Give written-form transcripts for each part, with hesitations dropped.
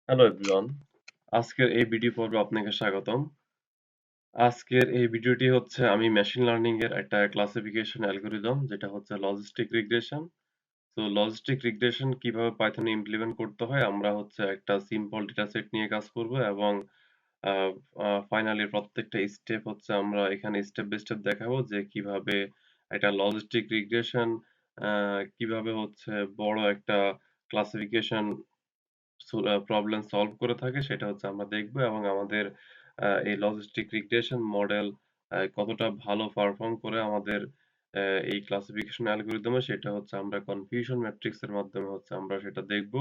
Hello everyone, আজকের এই video পর্বে আপনাকে স্বাগতম। আজকের এই ভিডিওটি হচ্ছে আমি মেশিন লার্নিং এর একটা ক্লাসিফিকেশন অ্যালগরিদম যেটা হচ্ছে লজিস্টিক রিগ্রেশন। তো লজিস্টিক রিগ্রেশন কিভাবে পাইথনে ইমপ্লিমেন্ট করতে হয় আমরা হচ্ছে একটা সিম্পল ডেটা সেট নিয়ে কাজ করব এবং ফাইনালি প্রত্যেকটা স্টেপ হচ্ছে আমরা এখানে স্টেপ বাই স্টেপ দেখাবো যে কিভাবে একটা লজিস্টিক রিগ্রেশন কিভাবে হচ্ছে বড় একটা ক্লাসিফিকেশন প্রবলেম সলভ করে থাকে সেটা হচ্ছে আমরা দেখব এবং আমাদের এই লজিস্টিক রিগ্রেশন মডেল কতটা ভালো পারফর্ম করে আমাদের এই ক্লাসিফিকেশন অ্যালগরিদমে সেটা হচ্ছে আমরা কনফিউশন ম্যাট্রিক্স এর মাধ্যমে হচ্ছে আমরা সেটা দেখব।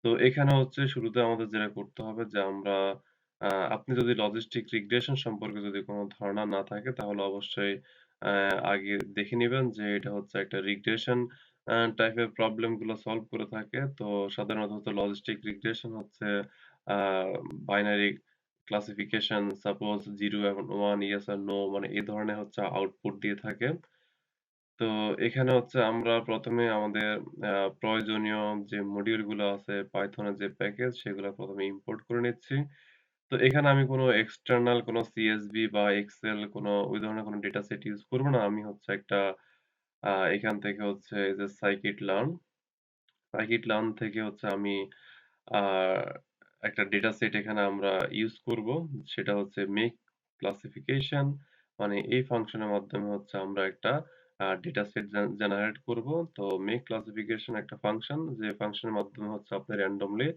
তো এখানে হচ্ছে শুরুতে আমাদের যেটা করতে হবে যে আমরা আপনি যদি লজিস্টিক রিগ্রেশন সম্পর্কে যদি কোনো ধারণা না থাকে তাহলে অবশ্যই আগে দেখে নিবেন যে এটা হচ্ছে একটা রিগ্রেশন টাইপের প্রবলেম গুলো সলভ করে থাকে। তো সাধারণত হচ্ছে লজিস্টিক রিগ্রেশন হচ্ছে বাইনারি ক্লাসিফিকেশন সাপোজ 0 এবং 1 ইয়েস আর নো মানে এই ধরনের হচ্ছে আউটপুট দিয়ে থাকে। তো এখানে হচ্ছে আমরা প্রথমে আমাদের প্রয়োজনীয় যে মডিউল গুলো আছে পাইথনের যে প্যাকেজ সেগুলো প্রথমে ইম্পোর্ট করে নিচ্ছি। তো এখানে আমি কোনো এক্সটার্নাল কোনো সিএসভি বা এক্সেল কোনো ওই ধরনের কোনো ডেটা সেট ইউজ করব না। আমি হচ্ছে একটা এখান থেকে হচ্ছে এই যে scikit-learn থেকে হচ্ছে আমি আ একটা ডেটা সেট এখানে আমরা ইউজ করব। সেটা হচ্ছে মেক ক্লাসিফিকেশন মানে এই ফাংশনের মাধ্যমে হচ্ছে আমরা একটা ডেটা সেট জেনারেট করব। তো মেক ক্লাসিফিকেশন একটা ফাংশন যে ফাংশনের মাধ্যমে হচ্ছে আপনি randomly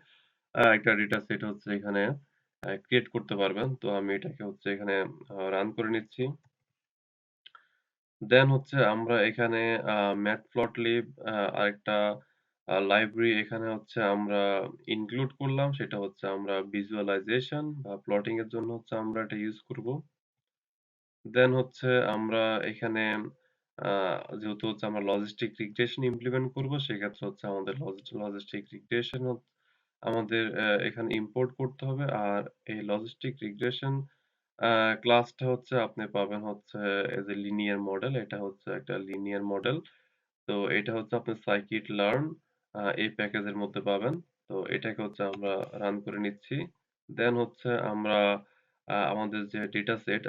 একটা ডেটা সেট হচ্ছে এখানে ক্রিয়েট করতে পারবেন। তো আমি এটাকে হচ্ছে এখানে রান করে নিচ্ছি। দেন হচ্ছে আমরা এখানে ম্যাটপ্লটলিব আরেকটা লাইব্রেরি এখানে হচ্ছে আমরা ইনক্লুড করলাম। সেটা হচ্ছে আমরা ভিজুয়ালাইজেশন বা প্লটিং এর জন্য হচ্ছে আমরা এটা ইউজ করব। দেন হচ্ছে আমরা এখানে আ যেহেতু হচ্ছে আমরা লজিস্টিক রিগ্রেশন ইমপ্লিমেন্ট করব সেক্ষেত্রে হচ্ছে আমাদের লজিস্টিক রিগ্রেশন আমাদের এখানে ইম্পোর্ট করতে হবে। আর এই লজিস্টিক রিগ্রেশন আ ক্লাসটা হচ্ছে আপনি পাবেন হচ্ছে এজ এ লিনিয়ার মডেল। এটা হচ্ছে একটা লিনিয়ার মডেল। তো এটা হচ্ছে আপনার scikit-learn এই প্যাকেজের মধ্যে পাবেন। তো এটাকে হচ্ছে আমরা রান করে নিচ্ছি। দেন হচ্ছে আমরা আমাদের যে ডেটা সেট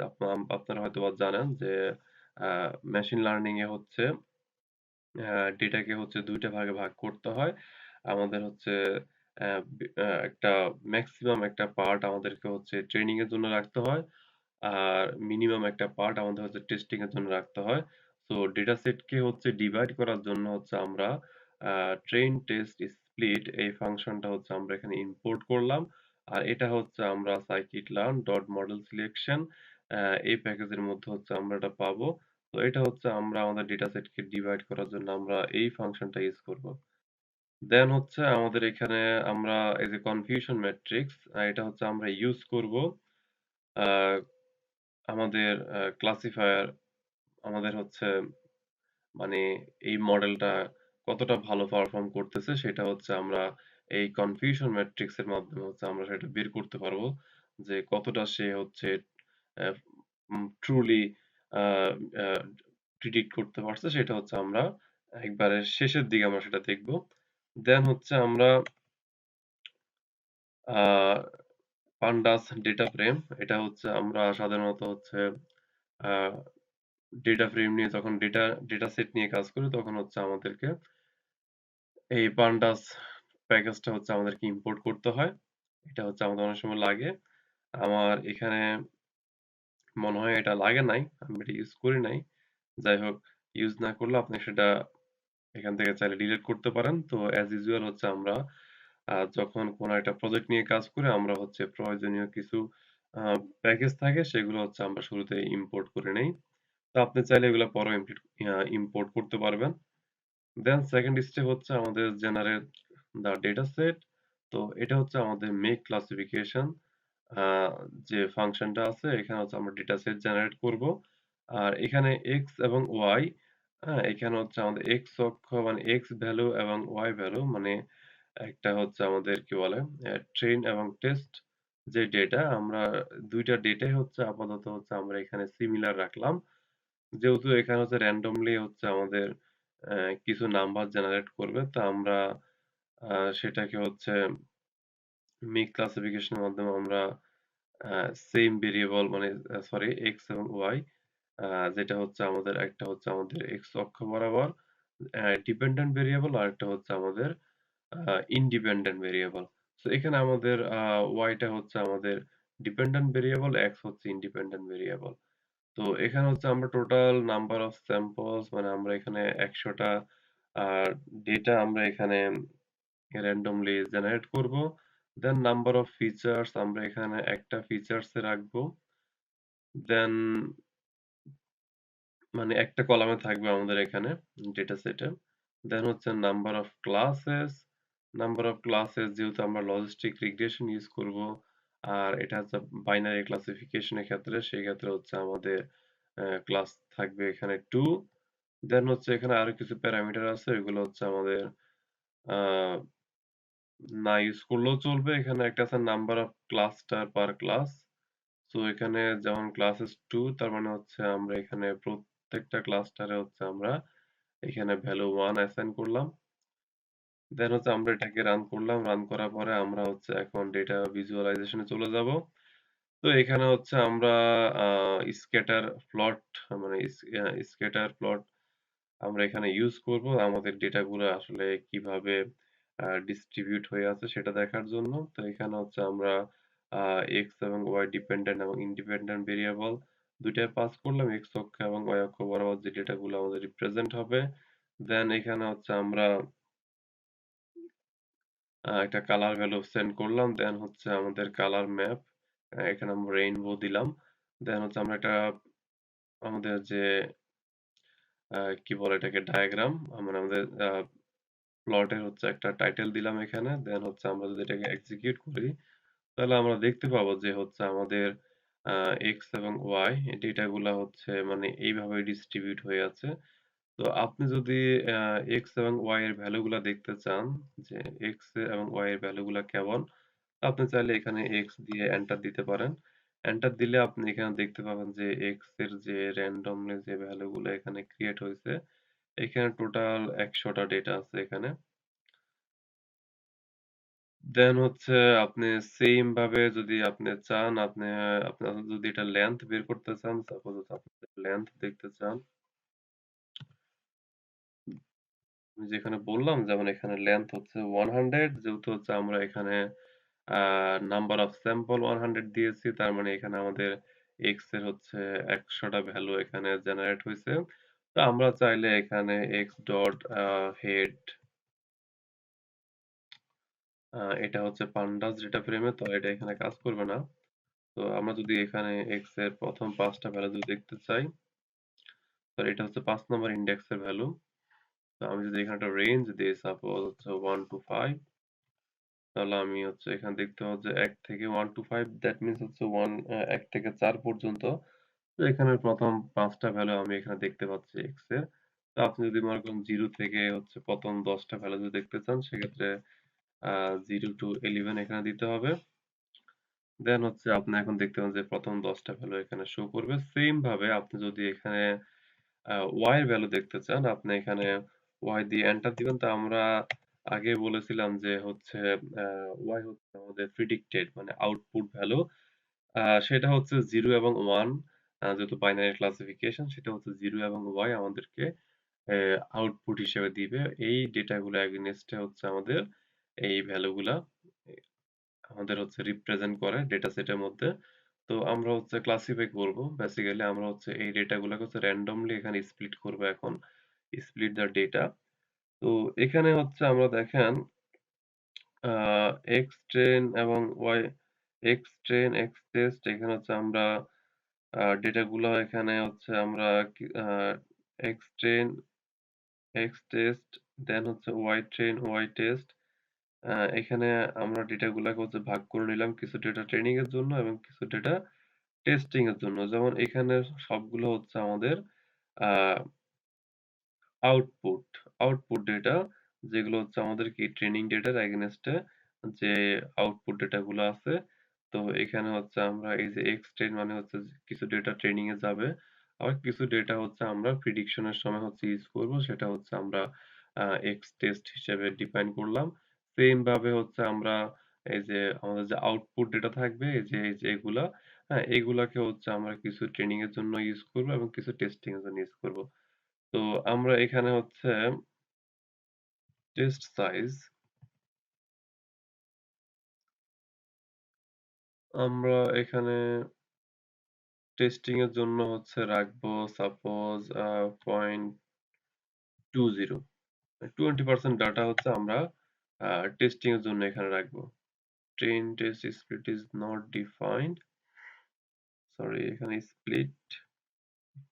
আপনারা হয়তোবা জানেন যে আ মেশিন লার্নিং এ হচ্ছে ডেটাকে হচ্ছে ২ টা ভাগে ভাগ করতে হয়। আমাদের হচ্ছে একটা মেক্সিমাম একটা পার্ট আমাদেরকে হচ্ছে ট্রেনিং এর জন্য রাখতে হয়। আর মিনিমাম একটা পার্ট আমাদের হচ্ছে টেস্টিং এর জন্য রাখতে হয়। সো ডেটা সেটকে হচ্ছে ডিভাইড করার জন্য হচ্ছে আমরা ট্রেন টেস্ট স্প্লিট এই ফাংশনটা হচ্ছে আমরা এখানে ইম্পোর্ট করলাম। আর এটা হচ্ছে আমরা scikit-learn ডট মডেল সিলেকশন এই প্যাকেজের মধ্যে হচ্ছে আমরা এটা পাবো। তো এটা হচ্ছে আমরা আমাদের ডেটা সেটকে ডিভাইড করার জন্য আমরা এই ফাংশনটা ইউজ করব। দেন হচ্ছে আমাদের এখানে আমরা এই যে কনফিউশন ম্যাট্রিক্স এটা হচ্ছে আমরা ইউজ করব আ আমাদের ক্লাসিফায়ার আমাদের হচ্ছে মানে এই মডেলটা কতটা ভালো পারফর্ম করতেছে সেটা হচ্ছে আমরা এই কনফিউশন ম্যাট্রিক্স এর মাধ্যমে হচ্ছে আমরা সেটা বের করতে পারবো যে কতটা সে হচ্ছে ট্রুলি প্রিডিক্ট করতে পারছে সেটা হচ্ছে আমরা একবারে শেষের দিকে আমরা সেটা দেখব। দেন হচ্ছে আমরা আহ পান্ডাস ডেটা ফ্রেম এটা হচ্ছে আমরা সাধারণত হচ্ছে আহ ডেটা ফ্রেম নিয়ে যখন ডেটা সেট নিয়ে কাজ করি তখন হচ্ছে আমাদেরকে এই পান্ডাস প্যাকেজটা হচ্ছে আমাদেরকে ইম্পোর্ট করতে হয়। এটা হচ্ছে আমাদের অনেক সময় লাগে। আমার এখানে মনে হয় এটা লাগে নাই। আমি এটা ইউজ করি নাই। যাই হোক, ইউজ না করলে আপনি সেটা এখান থেকে চাইলে ডিলিট করতে পারেন। তো অ্যাজ ইউজুয়াল হচ্ছে আমরা যখন কোনো একটা প্রজেক্ট নিয়ে কাজ করি আমরা হচ্ছে প্রয়োজনীয় কিছু আ প্যাকেজ থাকে সেগুলো হচ্ছে আমরা শুরুতে ইম্পোর্ট করে নেই। তো আপনি চাইলে এগুলা পরেও ইম্পোর্ট করতে পারবেন। দেন সেকেন্ড স্টেপ হচ্ছে আমাদের জেনারেট দ্য ডেটাসেট। তো এটা হচ্ছে আমাদের মেক ক্লাসিফিকেশন আ যে ফাংশনটা আছে এখানে হচ্ছে আমরা ডেটাসেট জেনারেট করব। আর এখানে x এবং y এখানে হচ্ছে আমাদের x অক্ষ মানে x ভ্যালু এবং y ভ্যালু মানে একটা হচ্ছে আমাদের কি বলে ট্রেন এবং টেস্ট যে ডেটা আমরা ২ টা ডেটাই হচ্ছে আপাতত হচ্ছে আমরা এখানে সিমিলার রাখলাম। যেহেতু এখানে হচ্ছে randomly হচ্ছে আমাদের কিছু নাম্বার জেনারেট করবে। তো আমরা সেটাকে হচ্ছে মিক্স ক্লাসিফিকেশনের মাধ্যমে আমরা সেম ভেরিয়েবল মানে সরি এক্স এবং ওয়াই যেটা হচ্ছে আমাদের একটা হচ্ছে আমাদের এক্স অক্ষ বরাবর ডিপেন্ডেন্ট ভেরিয়েবল আর একটা হচ্ছে আমাদের ইন্ডিপেন্ডেন্ট ভেরিয়েবল। সো এখানে আমাদের ওয়াইটা হচ্ছে আমাদের ডিপেন্ডেন্ট ভেরিয়েবল, এক্স হচ্ছে ইন্ডিপেন্ডেন্ট ভেরিয়েবল। তো এখানে হচ্ছে আমরা টোটাল নাম্বার অফ স্যাম্পলস মানে আমরা এখানে ১০০ টা আ ডেটা আমরা এখানে randomly জেনারেট করব। দেন নাম্বার অফ ফিচারস আমরা এখানে একটা ফিচারস এ রাখবো। দেন মানে একটা কলামে থাকবে আমাদের এখানে ডেটা সেটে। দেন হচ্ছে number of classes, number of classes যেহেতু আমরা লজিস্টিক রিগ্রেশন ইউজ করব আর এটা হচ্ছে বাইনারি ক্লাসিফিকেশন এর ক্ষেত্রে সেই ক্ষেত্রে হচ্ছে আমাদের ক্লাস থাকবে এখানে 2। দেন হচ্ছে এখানে আরো কিছু প্যারামিটার আছে ওইগুলো হচ্ছে আমাদের আহ না ইউজ করলেও চলবে। এখানে একটা আছে number of cluster per class. So এখানে যেমন ক্লাসেস 2 তার মানে হচ্ছে আমরা এখানে প্রত্যেকটা ক্লাস্টারে হচ্ছে আমরা এখানে ভ্যালু 1 অ্যাসাইন করলাম। দেন হচ্ছে আমরা এটাকে রান করলাম। রান করার পরে আমরা হচ্ছে এখন ডেটা ভিজুয়ালাইজেশন এ চলে যাব। তো এখানে হচ্ছে আমরা স্ক্যাটার প্লট মানে স্ক্যাটার প্লট আমরা এখানে ইউজ করব আমাদের ডেটাগুলো আসলে কিভাবে ডিস্ট্রিবিউট হয়ে আছে সেটা দেখার জন্য। তো এখানে হচ্ছে আমরা এক্স এবং ওয়াই ডিপেন্ডেন্ট এবং ইন্ডিপেন্ডেন্ট ভেরিয়েবল ২ টাই পাস করলাম। এক্স অক্ষ এবং ওয়াই অক্ষ বরাবর যে ডেটাগুলো আমাদের রিপ্রেজেন্ট হবে। দেন এখানে হচ্ছে আমরা একটা কালার ভ্যালু সেন্ড করলাম। দেন হচ্ছে আমাদের কালার ম্যাপ এখানে আমরা রেইনবো দিলাম। দেন হচ্ছে আমরা একটা আমাদের যে কি বলে এটাকে ডায়াগ্রাম মানে আমাদের প্লটের হচ্ছে একটা টাইটেল দিলাম এখানে। দেন হচ্ছে আমরা যদি এটাকে এক্সিকিউট করি তাহলে আমরা দেখতে পাবো যে হচ্ছে আমাদের এক্স এবং ওয়াই ডেটাগুলা হচ্ছে মানে এইভাবে ডিস্ট্রিবিউট হয়ে আছে। তো আপনি যদি এক্স এবং ওয়াই এর ভ্যালুগুলা দেখতে চান যে এক্স এবং ওয়াই এর ভ্যালুগুলা কেমন, আপনি চাইলে এখানে এক্স দিয়ে এন্টার দিতে পারেন। এন্টার দিলে আপনি এখানে দেখতে পাবেন যে এক্স এর যে randomly যে ভ্যালুগুলো এখানে ক্রিয়েট হয়েছে, এখানে টোটাল ১০০ টা ডেটা আছে এখানে। দেন হচ্ছে আপনি সেইম ভাবে যদি আপনি চান, আপনার যদি এটা লেন্থ বের করতে চান, সাপোজ আপনি লেন্থ দেখতে চান, আমি যেখানে বললাম যেমন এখানে লেন্থ হচ্ছে 100 যেহেতু হচ্ছে আমরা এখানে নাম্বার অফ স্যাম্পল 100 দিয়েছি তার মানে এখানে আমাদের এক্স এর হচ্ছে ১০০ টা ভ্যালু এখানে জেনারেট হইছে। তো আমরা চাইলে এখানে এক্স ডট হেড এটা হচ্ছে পান্ডাস ডেটা ফ্রেমে তো এটা এখানে কাজ করবে না। তো আমরা যদি এখানে এক্স এর প্রথম ৫ টা ভ্যালু যদি দেখতে চাই, তো এটা হচ্ছে ৫ নম্বর ইনডেক্সের ভ্যালু। তো আমি যদি এখানে একটা রেঞ্জ দেই সাপোজ হচ্ছে 1 to 5 তাহলে আমি হচ্ছে এখানে দেখতে পাবো যে ১ থেকে 1 to ৫ দ্যাট মিনস হচ্ছে ১ থেকে ৪ পর্যন্ত। তো এখানে প্রথম ৫ টা ভ্যালু আমি এখানে দেখতে পাচ্ছি এক্স এর। তো আপনি যদি মনে করেন 0 থেকে হচ্ছে প্রথম ১০ টা ভ্যালু যদি দেখতে চান সেক্ষেত্রে 0 to 11 এখানে দিতে হবে। দেন হচ্ছে আপনি এখন দেখতে পাবেন যে প্রথম ১০ টা ভ্যালু এখানে শো করবে। সেইম ভাবে আপনি যদি এখানে y এর ভ্যালু দেখতে চান, আপনি এখানে y দিয়ে এন্টার দিবেন। তো আমরা আগে বলেছিলাম যে হচ্ছে y হচ্ছে আমাদের প্রিডিক্টেড মানে আউটপুট ভ্যালু। সেটা হচ্ছে 0 এবং 1 যেহেতু বাইনারি ক্লাসিফিকেশন সেটা হচ্ছে 0 এবং y আমাদেরকে আউটপুট হিসেবে দিবে। এই ডেটাগুলো এগেইনস্ট এ হচ্ছে আমাদের এই ভ্যালুগুলা আমাদের হচ্ছে রিপ্রেজেন্ট করে ডেটা সেটের মধ্যে। তো আমরা হচ্ছে ক্লাসিফাই করব। বেসিক্যালি আমরা হচ্ছে এই ডেটাগুলোকে হচ্ছে randomly এখানে স্প্লিট করব এখন। Split the data. তো এখানে হচ্ছে আমরা দেখেন আ X ট্রেন এবং X ট্রেন, X টেস্ট এখানে হচ্ছে আমরা ডেটাগুলো এখানে হচ্ছে আমরা কি X ট্রেন, X টেস্ট দেন হচ্ছে Y ট্রেন, Y টেস্ট এখানে আমরা ডেটাগুলাকে হচ্ছে ভাগ করে নিলাম কিছু ডেটা ট্রেনিং এর জন্য এবং কিছু ডেটা টেস্টিং এর জন্য। যেমন এখানে সবগুলো হচ্ছে আমাদের আ আউটপুট, আউটপুট ডেটা যেগুলো হচ্ছে আমাদের কি ট্রেনিং ডেটার এগেইনস্ট এ যে আউটপুট ডেটা গুলো আছে। তো এখানে হচ্ছে আমরা এই যে এক্সটেন্ড মানে হচ্ছে যে কিছু ডেটা ট্রেনিং এ যাবে। আবার কিছু ডেটা হচ্ছে আমরা প্রিডিকশন এর সময় হচ্ছে ইউজ করব। সেটা হচ্ছে আমরা এক্স টেস্ট হিসেবে ডিফাইন করলাম। সেইম ভাবে হচ্ছে আমরা এই যে আমাদের যে আউটপুট ডেটা থাকবে এই যে এগুলা, হ্যাঁ, এগুলাকে হচ্ছে আমরা কিছু ট্রেনিং এর জন্য ইউজ করব এবং কিছু টেস্টিং এর জন্য ইউজ করব। তো আমরা এখানে হচ্ছে টেস্ট সাইজ আমরা এখানে টেস্টিং এর জন্য হচ্ছে রাখবো সাপোজ 0.20, 20% ডাটা হচ্ছে আমরা টেস্টিং এর জন্য এখানে রাখবো। Train test split is not defined, sorry এখানে স্প্লিট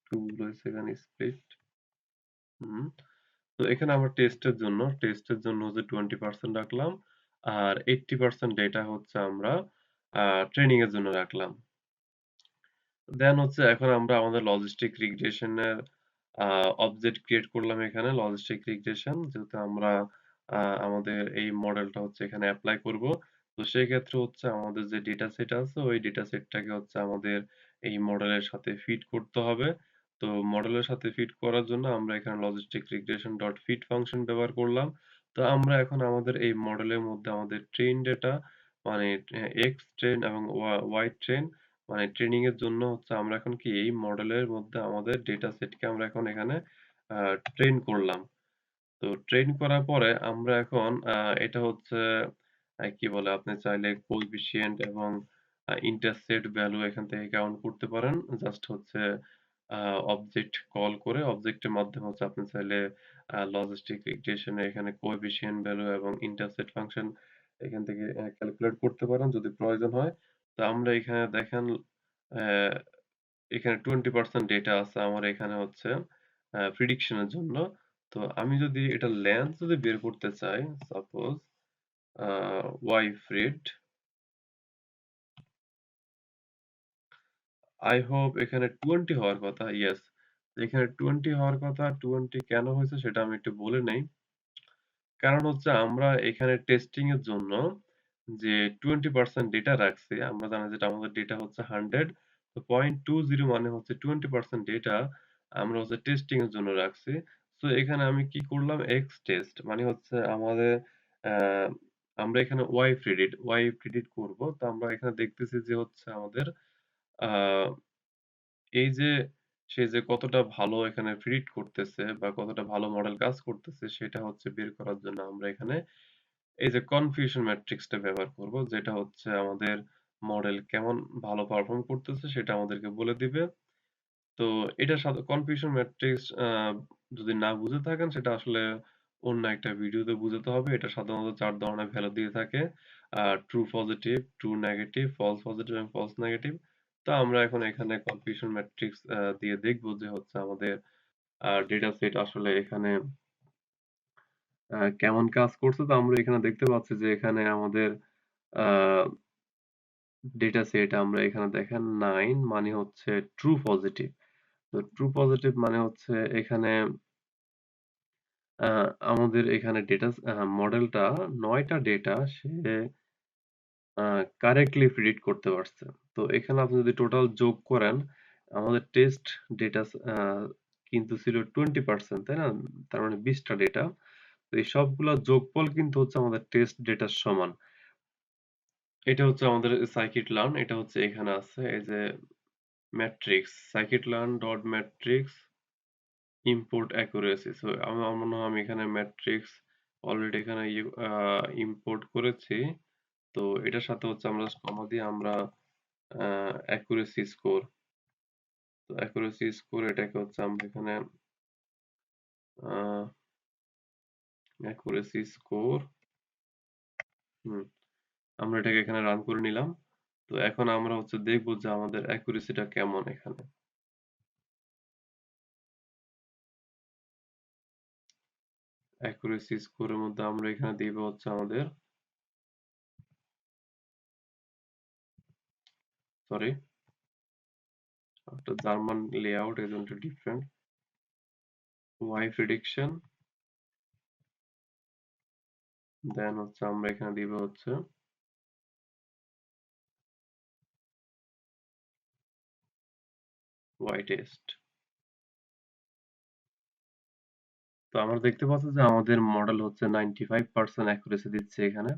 টুল রয়েছে, এখানে স্প্লিট। হুম, তো এখানে আমরা টেস্টের জন্য হচ্ছে 20% রাখলাম, আর 80% ডেটা হচ্ছে আমরা ট্রেনিং এর জন্য রাখলাম। দেন হচ্ছে এখন আমরা আমাদের লজিস্টিক রিগ্রেশনের অবজেক্ট ক্রিয়েট করলাম এখানে। লজিস্টিক রিগ্রেশন যেহেতু আমরা আমাদের এই মডেলটা হচ্ছে এখানে এপ্লাই করব, তো সেই ক্ষেত্রে হচ্ছে আমাদের যে ডেটা সেট আছে ওই ডেটা সেটটাকে হচ্ছে আমাদের এই মডেলের সাথে ফিট করতে হবে। তো মডেলের সাথে ফিট করার জন্য আমরা এখানে logistic regression dot fit function ব্যবহার করলাম। তো আমরা এখন আমাদের এই মডেলের মধ্যে আমাদের ট্রেন ডেটা মানে এক্স ট্রেন এবং ওয়াই ট্রেন মানে ট্রেনিং এর জন্য হচ্ছে আমরা এখন কি এই মডেলের মধ্যে আমাদের ডেটা সেটকে আমরা এখন এখানে ট্রেন করলাম। তো ট্রেন করার পরে আমরা এখন এটা হচ্ছে কি বলে, আপনি চাইলে কোএফিসিয়েন্ট এবং ইন্টারসেপ্ট ভ্যালু এখান থেকে কাউন্ট করতে পারেন। জাস্ট হচ্ছে অবজেক্ট কল করে অবজেক্টের মাধ্যমে হচ্ছে আপনি চাইলে লজিস্টিক রিগ্রেশনে এখানে কোএফিসিয়েন্ট ভ্যালু এবং ইন্টারসেপ্ট ফাংশন এখান থেকে ক্যালকুলেট করতে পারেন যদি প্রয়োজন হয়। তো আমরা এখানে দেখেন আহ, এখানে 20% ডেটা আছে আমার এখানে হচ্ছে প্রিডিকশনের জন্য। তো আমি যদি এটা লেন্থ যদি বের করতে চাই, suppose y freed, I hope এখানে 20 হওয়ার কথা, ইয়েস, এখানে 20 হওয়ার কথা। 20 কেন হয়েছে সেটা আমি একটু বলে নেই। কারণ হচ্ছে আমরা এখানে টেস্টিং এর জন্য যে 20% ডেটা রাখছি, আমরা জানি যেটা আমাদের ডেটা হচ্ছে 100, তো 0.20 মানে হচ্ছে 20% ডেটা আমরা হচ্ছে টেস্টিং এর জন্য রাখছি। তো এখানে আমি কি করলাম, এক্স টেস্ট মানে হচ্ছে আমাদের আহ, আমরা এখানে ওয়াই প্রিডিক্ট করব। তো আমরা এখানে দেখতেছি যে হচ্ছে আমাদের আহ, এই যে সে যে কতটা ভালো এখানে প্রিডিক্ট করতেছে বা কতটা ভালো মডেল কাজ করতেছে সেটা হচ্ছে বের করার জন্য আমরা এখানে এই যে কনফিউশন ম্যাট্রিক্সটা ব্যবহার করব, যেটা হচ্ছে আমাদের মডেল কেমন ভালো পারফর্ম করতেছে সেটা আমাদেরকে বলে দিবে। তো এটার সাথে কনফিউশন ম্যাট্রিক্স যদি না বুঝে থাকেন সেটা আসলে অন্য একটা ভিডিওতে বুঝাতে হবে। এটা সাধারণত 4 ধরনের ভ্যালু দিয়ে থাকে। True positive, true negative, false positive এবং ফলস নেগেটিভ। তো আমরা এখন এখানে কনফিউশন ম্যাট্রিক্স দিয়ে দেখব যে হচ্ছে আমাদের ডেটা সেট আসলে এখানে কেমন কাজ করছে। তো আমরা এখানে দেখতে পাচ্ছি যে এখানে আমাদের আহ ডেটা সেট আমরা এখানে দেখেন 9 মানে হচ্ছে ট্রু পজিটিভ। তো ট্রু পজিটিভ মানে হচ্ছে এখানে আমাদের এখানে মডেলটা ৯ টা ডেটা সে কারেক্টলি প্রেডিক্ট করতে পারছে। তো এখানে আপনি যদি টোটাল যোগ করেন, আমাদের টেস্ট ডেটা কিন্তু ছিল 20%, তাই না? তার মানে ২০ টা ডেটা। তো এই সবগুলা যোগফল কিন্তু হচ্ছে আমাদের টেস্ট ডেটার সমান। এটা হচ্ছে আমাদের scikit-learn, এটা হচ্ছে এখানে আছে এই যে matrix scikit-learn dot matrix import accuracy. So আমার মনে হয় আমি এখানে ম্যাট্রিক্স অলরেডি এখানে ইম্পোর্ট করেছি। তো এটার সাথে হচ্ছে আমরা কমা দিয়ে আমরা অ্যাকুরেসি স্কোর, তো অ্যাকুরেসি স্কোর এটাকে হচ্ছে আমরা এখানে অ্যাকুরেসি স্কোর, হুম, আমরা এটাকে এখানে রান করে নিলাম। তো এখন আমরা হচ্ছে দেখবো যে আমাদের অ্যাকুরেসিটা কেমন এখানে। অ্যাকুরেসি স্কোরের মধ্যে আমরা এখানে দিব হচ্ছে আমাদের, সরি, একটা জার্মান লেআউট এজন্য ডিফারেন্ট, ওয়াই প্রেডিকশন, দেন হচ্ছে আমরা এখানে দিব হচ্ছে ওয়াই টেস্ট। তো আমরা দেখতে পাচ্ছি যে আমাদের মডেল হচ্ছে 95% অ্যাকুরেসি দিচ্ছে এখানে।